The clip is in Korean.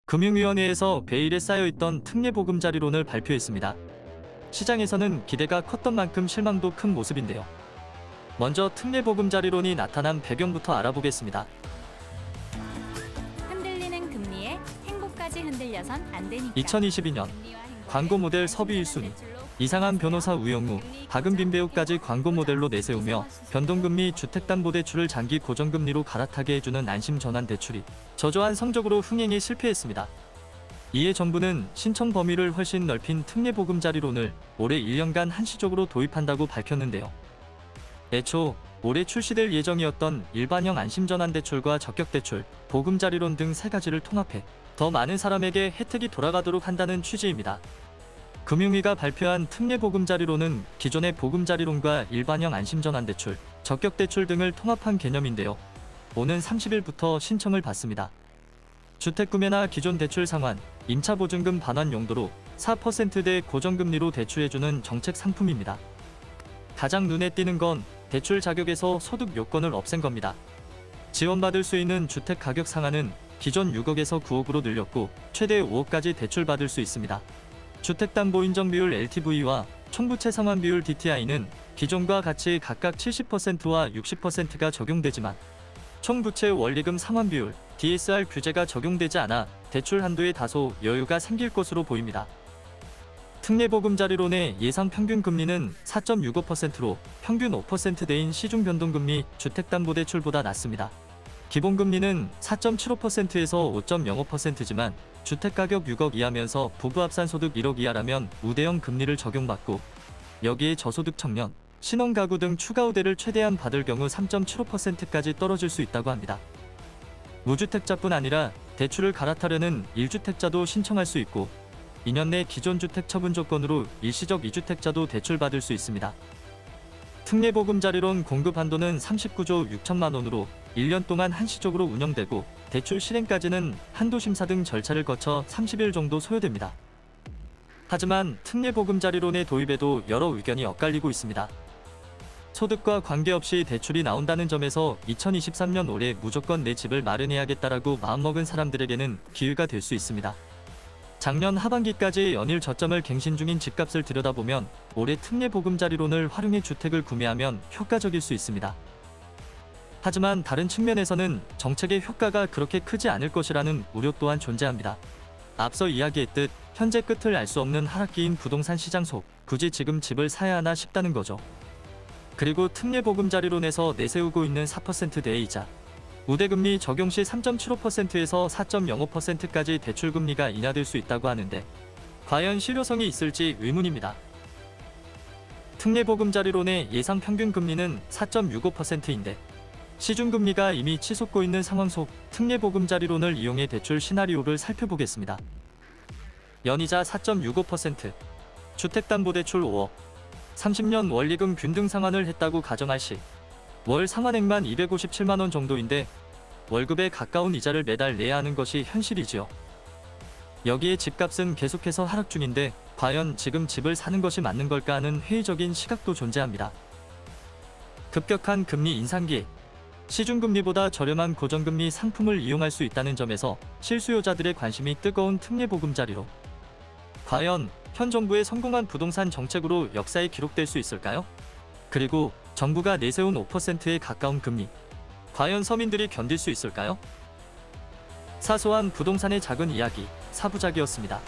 금융위원회에서 베일에 쌓여있던 특례보금자리론을 발표했습니다. 시장에서는 기대가 컸던 만큼 실망도 큰 모습인데요. 먼저 특례보금자리론이 나타난 배경부터 알아보겠습니다. 흔들리는 금리에 행복까지 흔들려선 안 되니까. 2022년 광고 모델 섭외 1순위 이상한 변호사 우영우, 박은빈 배우까지 광고 모델로 내세우며 변동금리 주택담보대출을 장기 고정금리로 갈아타게 해주는 안심전환대출이 저조한 성적으로 흥행에 실패했습니다. 이에 정부는 신청 범위를 훨씬 넓힌 특례보금자리론을 올해 1년간 한시적으로 도입한다고 밝혔는데요. 애초 올해 출시될 예정이었던 일반형 안심전환대출과 적격대출, 보금자리론 등 세 가지를 통합해 더 많은 사람에게 혜택이 돌아가도록 한다는 취지입니다. 금융위가 발표한 특례보금자리론은 기존의 보금자리론과 일반형 안심전환대출, 적격대출 등을 통합한 개념인데요. 오는 30일부터 신청을 받습니다. 주택구매나 기존 대출 상환, 임차보증금 반환 용도로 4%대 고정금리로 대출해주는 정책 상품입니다. 가장 눈에 띄는 건 대출 자격에서 소득 요건을 없앤 겁니다. 지원받을 수 있는 주택 가격 상한은 기존 6억에서 9억으로 늘렸고 최대 5억까지 대출받을 수 있습니다. 주택담보인정비율 LTV와 총부채 상환비율 DTI는 기존과 같이 각각 70%와 60%가 적용되지만 총부채 원리금 상환비율 DSR 규제가 적용되지 않아 대출 한도에 다소 여유가 생길 것으로 보입니다. 특례보금자리론의 예상 평균 금리는 4.65%로 평균 5%대인 시중 변동금리 주택담보대출보다 낮습니다. 기본금리는 4.75%에서 5.05%지만 주택가격 6억 이하면서 부부합산소득 1억 이하라면 우대형 금리를 적용받고 여기에 저소득 청년, 신혼가구 등 추가 우대를 최대한 받을 경우 3.75%까지 떨어질 수 있다고 합니다. 무주택자뿐 아니라 대출을 갈아타려는 1주택자도 신청할 수 있고 2년 내 기존 주택 처분 조건으로 일시적 2주택자도 대출받을 수 있습니다. 특례보금자리론 공급 한도는 39조 6천만 원으로 1년 동안 한시적으로 운영되고 대출 실행까지는 한도심사 등 절차를 거쳐 30일 정도 소요됩니다. 하지만 특례보금자리론의 도입에도 여러 의견이 엇갈리고 있습니다. 소득과 관계없이 대출이 나온다는 점에서 2023년 올해 무조건 내 집을 마련해야겠다라고 마음먹은 사람들에게는 기회가 될 수 있습니다. 작년 하반기까지 연일 저점을 갱신 중인 집값을 들여다보면 올해 특례보금자리론을 활용해 주택을 구매하면 효과적일 수 있습니다. 하지만 다른 측면에서는 정책의 효과가 그렇게 크지 않을 것이라는 우려 또한 존재합니다. 앞서 이야기했듯 현재 끝을 알 수 없는 하락기인 부동산 시장 속 굳이 지금 집을 사야 하나 싶다는 거죠. 그리고 특례보금자리론에서 내세우고 있는 4%대의 이자, 우대금리 적용 시 3.75%에서 4.05%까지 대출금리가 인하될 수 있다고 하는데 과연 실효성이 있을지 의문입니다. 특례보금자리론의 예상 평균 금리는 4.65%인데 시중금리가 이미 치솟고 있는 상황 속 특례보금자리론을 이용해 대출 시나리오를 살펴보겠습니다. 연이자 4.65%, 주택담보대출 5억, 30년 원리금 균등 상환을 했다고 가정할 시 월 상환액만 257만원 정도인데 월급에 가까운 이자를 매달 내야 하는 것이 현실이지요. 여기에 집값은 계속해서 하락 중인데 과연 지금 집을 사는 것이 맞는 걸까 하는 회의적인 시각도 존재합니다. 급격한 금리 인상기에 시중금리보다 저렴한 고정금리 상품을 이용할 수 있다는 점에서 실수요자들의 관심이 뜨거운 특례보금자리론. 과연 현 정부의 성공한 부동산 정책으로 역사에 기록될 수 있을까요? 그리고 정부가 내세운 5%에 가까운 금리, 과연 서민들이 견딜 수 있을까요? 사소한 부동산의 작은 이야기, 사부작이었습니다.